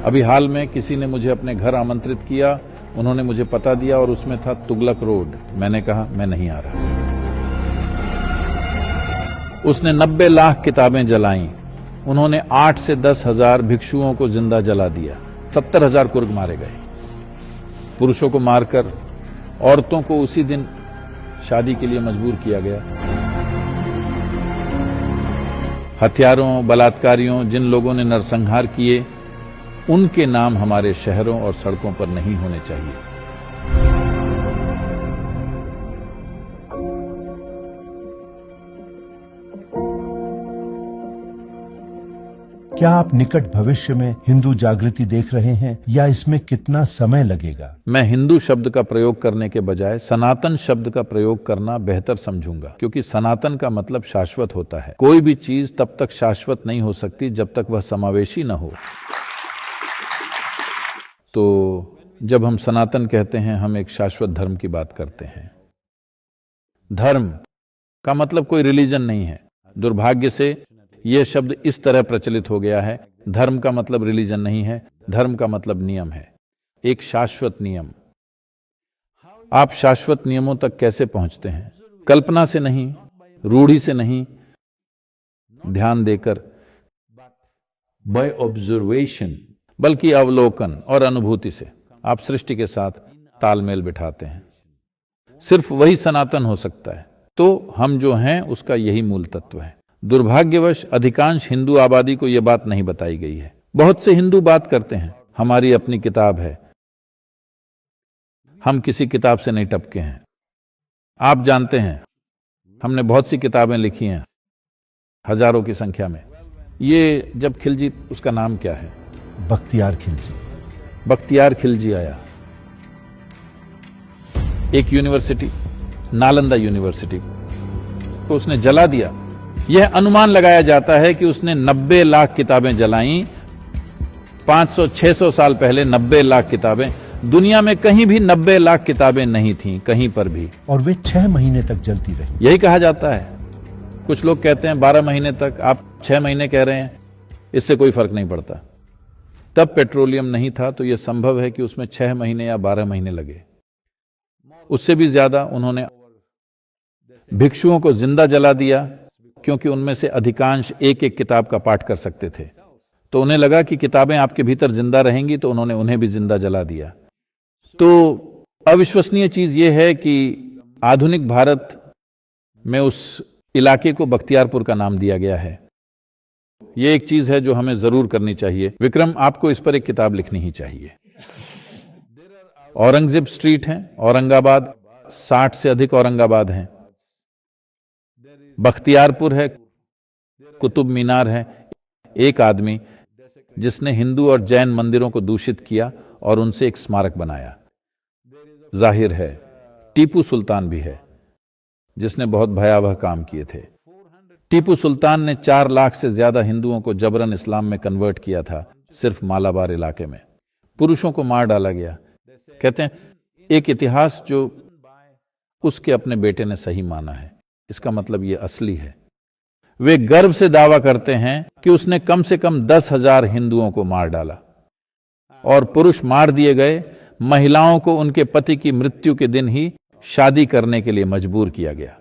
अभी हाल में किसी ने मुझे अपने घर आमंत्रित किया, उन्होंने मुझे पता दिया और उसमें था तुगलक रोड। मैंने कहा मैं नहीं आ रहा। उसने 90 लाख किताबें जलाईं। उन्होंने 8 से 10 हजार भिक्षुओं को जिंदा जला दिया। 70 हजार कुर्ग मारे गए। पुरुषों को मारकर औरतों को उसी दिन शादी के लिए मजबूर किया गया। हथियारों, बलात्कारियों, जिन लोगों ने नरसंहार किए, उनके नाम हमारे शहरों और सड़कों पर नहीं होने चाहिए। क्या आप निकट भविष्य में हिंदू जागृति देख रहे हैं या इसमें कितना समय लगेगा? मैं हिंदू शब्द का प्रयोग करने के बजाय सनातन शब्द का प्रयोग करना बेहतर समझूंगा, क्योंकि सनातन का मतलब शाश्वत होता है। कोई भी चीज तब तक शाश्वत नहीं हो सकती जब तक वह समावेशी न हो। तो जब हम सनातन कहते हैं, हम एक शाश्वत धर्म की बात करते हैं। धर्म का मतलब कोई रिलीजन नहीं है। दुर्भाग्य से यह शब्द इस तरह प्रचलित हो गया है। धर्म का मतलब रिलीजन नहीं है, धर्म का मतलब नियम है, एक शाश्वत नियम। आप शाश्वत नियमों तक कैसे पहुंचते हैं? कल्पना से नहीं, रूढ़ी से नहीं, ध्यान देकर, बाय ऑब्जर्वेशन, बल्कि अवलोकन और अनुभूति से आप सृष्टि के साथ तालमेल बिठाते हैं। सिर्फ वही सनातन हो सकता है। तो हम जो हैं उसका यही मूल तत्व है। दुर्भाग्यवश अधिकांश हिंदू आबादी को यह बात नहीं बताई गई है। बहुत से हिंदू बात करते हैं, हमारी अपनी किताब है, हम किसी किताब से नहीं टपके हैं। आप जानते हैं, हमने बहुत सी किताबें लिखी हैं, हजारों की संख्या में। ये जब खिलजी, उसका नाम क्या है? बख्तियार खिलजी। बख्तियार खिलजी आया, एक यूनिवर्सिटी, नालंदा यूनिवर्सिटी को उसने जला दिया। यह अनुमान लगाया जाता है कि उसने 90 लाख किताबें जलाईं। 500-600 साल पहले 90 लाख किताबें, दुनिया में कहीं भी 90 लाख किताबें नहीं थीं, कहीं पर भी। और वे 6 महीने तक जलती रही। यही कहा जाता है। कुछ लोग कहते हैं 12 महीने तक, आप 6 महीने कह रहे हैं, इससे कोई फर्क नहीं पड़ता। तब पेट्रोलियम नहीं था, तो यह संभव है कि उसमें 6 महीने या 12 महीने लगे। उससे भी ज्यादा उन्होंने भिक्षुओं को जिंदा जला दिया, क्योंकि उनमें से अधिकांश एक एक किताब का पाठ कर सकते थे। तो उन्हें लगा कि किताबें आपके भीतर जिंदा रहेंगी, तो उन्होंने उन्हें भी जिंदा जला दिया। तो अविश्वसनीय चीज यह है कि आधुनिक भारत में उस इलाके को बख्तियारपुर का नाम दिया गया है। यह एक चीज है जो हमें जरूर करनी चाहिए। विक्रम, आपको इस पर एक किताब लिखनी ही चाहिए। औरंगजेब स्ट्रीट है, औरंगाबाद, 60 से अधिक औरंगाबाद हैं। बख्तियारपुर है, कुतुब मीनार है। एक आदमी जिसने हिंदू और जैन मंदिरों को दूषित किया और उनसे एक स्मारक बनाया। जाहिर है टीपू सुल्तान भी है, जिसने बहुत भयावह काम किए थे। टीपू सुल्तान ने 4 लाख से ज्यादा हिंदुओं को जबरन इस्लाम में कन्वर्ट किया था, सिर्फ मालाबार इलाके में। पुरुषों को मार डाला गया। कहते हैं एक इतिहास जो उसके अपने बेटे ने सही माना है, इसका मतलब ये असली है। वे गर्व से दावा करते हैं कि उसने कम से कम 10,000 हिंदुओं को मार डाला और पुरुष मार दिए गए। महिलाओं को उनके पति की मृत्यु के दिन ही शादी करने के लिए मजबूर किया गया।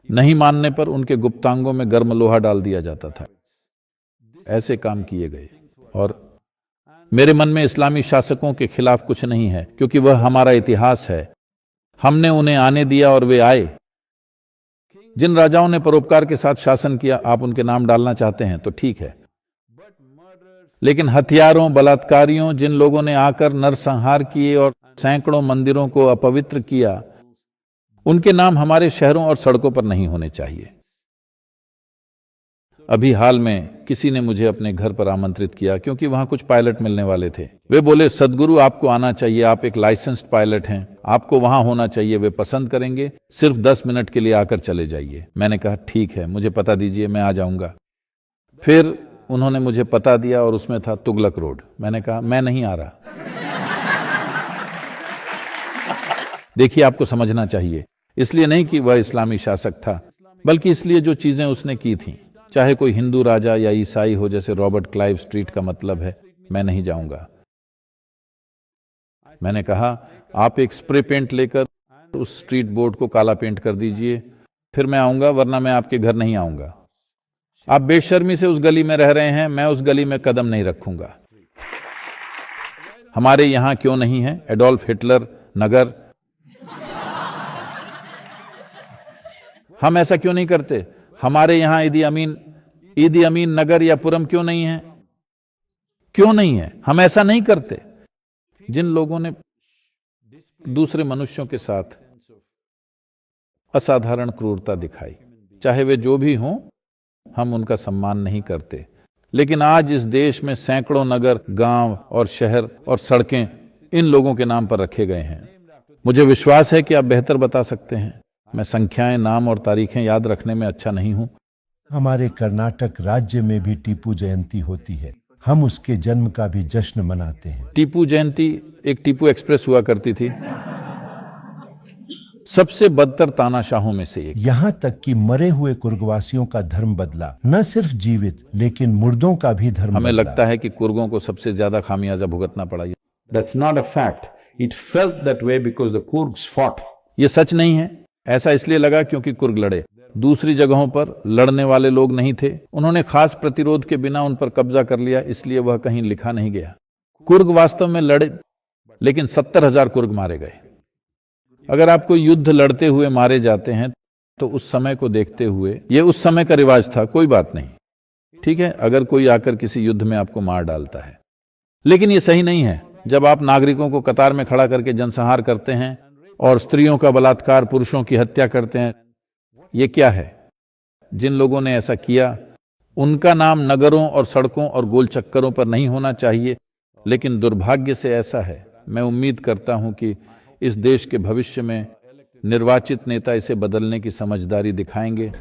नहीं मानने पर उनके गुप्तांगों में गर्म लोहा डाल दिया जाता था। ऐसे काम किए गए। और मेरे मन में इस्लामी शासकों के खिलाफ कुछ नहीं है, क्योंकि वह हमारा इतिहास है। हमने उन्हें आने दिया और वे आए। जिन राजाओं ने परोपकार के साथ शासन किया, आप उनके नाम डालना चाहते हैं तो ठीक है, लेकिन हथियारों, बलात्कारियों, जिन लोगों ने आकर नरसंहार किए और सैकड़ों मंदिरों को अपवित्र किया, उनके नाम हमारे शहरों और सड़कों पर नहीं होने चाहिए। अभी हाल में किसी ने मुझे अपने घर पर आमंत्रित किया, क्योंकि वहां कुछ पायलट मिलने वाले थे। वे बोले, सदगुरु आपको आना चाहिए, आप एक लाइसेंस्ड पायलट हैं, आपको वहां होना चाहिए, वे पसंद करेंगे, सिर्फ 10 मिनट के लिए आकर चले जाइए। मैंने कहा ठीक है, मुझे पता दीजिए, मैं आ जाऊंगा। फिर उन्होंने मुझे पता दिया और उसमें था तुगलक रोड। मैंने कहा मैं नहीं आ रहा। देखिए, आपको समझना चाहिए, इसलिए नहीं कि वह इस्लामी शासक था, बल्कि इसलिए जो चीजें उसने की थी, चाहे कोई हिंदू राजा या ईसाई हो, जैसे रॉबर्ट क्लाइव स्ट्रीट का मतलब है, मैं नहीं जाऊंगा। मैंने कहा, आप एक स्प्रे पेंट लेकर उस स्ट्रीट बोर्ड को काला पेंट कर दीजिए, फिर मैं आऊंगा, वरना मैं आपके घर नहीं आऊंगा। आप बेशर्मी से उस गली में रह रहे हैं, मैं उस गली में कदम नहीं रखूंगा। हमारे यहां क्यों नहीं है एडोल्फ हिटलर नगर? हम ऐसा क्यों नहीं करते? हमारे यहां ईदी अमीन नगर या पुरम क्यों नहीं है? क्यों नहीं है? हम ऐसा नहीं करते। जिन लोगों ने दूसरे मनुष्यों के साथ असाधारण क्रूरता दिखाई, चाहे वे जो भी हों, हम उनका सम्मान नहीं करते। लेकिन आज इस देश में सैकड़ों नगर, गांव और शहर और सड़कें इन लोगों के नाम पर रखे गए हैं। मुझे विश्वास है कि आप बेहतर बता सकते हैं। मैं संख्याएं, नाम और तारीखें याद रखने में अच्छा नहीं हूं। हमारे कर्नाटक राज्य में भी टीपू जयंती होती है। हम उसके जन्म का भी जश्न मनाते हैं। टीपू जयंती एक टीपू एक्सप्रेस हुआ करती थी, सबसे बदतर तानाशाहों में से एक। यहाँ तक कि मरे हुए कुर्गवासियों का धर्म बदला, न सिर्फ जीवित लेकिन मुर्दों का भी धर्म हमें बदला। लगता है कि कुर्गों को सबसे ज्यादा खामियाजा भुगतना पड़ा। That's not a fact. It felt that way because the Kurds fought. ये सच नहीं है। ऐसा इसलिए लगा क्योंकि कुर्ग लड़े। दूसरी जगहों पर लड़ने वाले लोग नहीं थे। उन्होंने खास प्रतिरोध के बिना उन पर कब्जा कर लिया, इसलिए वह कहीं लिखा नहीं गया। कुर्ग वास्तव में लड़े, लेकिन 70,000 कुर्ग मारे गए। अगर आपको युद्ध लड़ते हुए मारे जाते हैं तो उस समय को देखते हुए, ये उस समय का रिवाज था, कोई बात नहीं, ठीक है, अगर कोई आकर किसी युद्ध में आपको मार डालता है। लेकिन ये सही नहीं है जब आप नागरिकों को कतार में खड़ा करके जनसंहार करते हैं और स्त्रियों का बलात्कार, पुरुषों की हत्या करते हैं। ये क्या है? जिन लोगों ने ऐसा किया उनका नाम नगरों और सड़कों और गोल चक्करों पर नहीं होना चाहिए, लेकिन दुर्भाग्य से ऐसा है। मैं उम्मीद करता हूं कि इस देश के भविष्य में निर्वाचित नेता इसे बदलने की समझदारी दिखाएंगे।